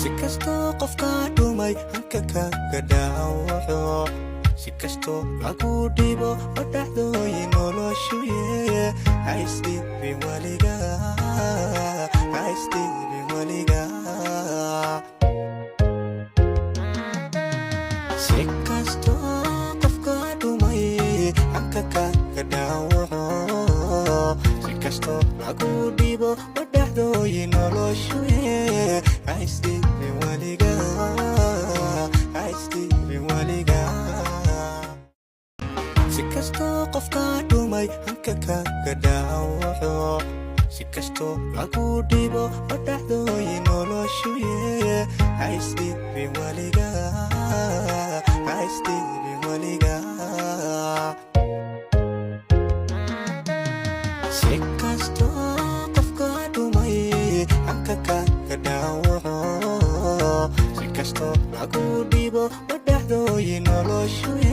si kastoo qofkaa dhumay hanka kaga dhaawaco si kastoo lagu dhibo oo dhacdooyin noloshuye ha isdhiibin weligaa si kastoo qofkaa dhumay hanka kaga dhaawaco si kastoo lagu dhibo oo dhacdooyin noloshuye ha isdhiibin weligaa si kastoo qofkaa dhumay hanka kaga dhaawaco si kastoo lagu dhibo oo dhacdooyin noloshuye ha isdhiibin weligaa si kastoo qofkaa dhumay hanka kaga dhaawaco si kastoo lagu dhibo oo dhacdooyin noloshuye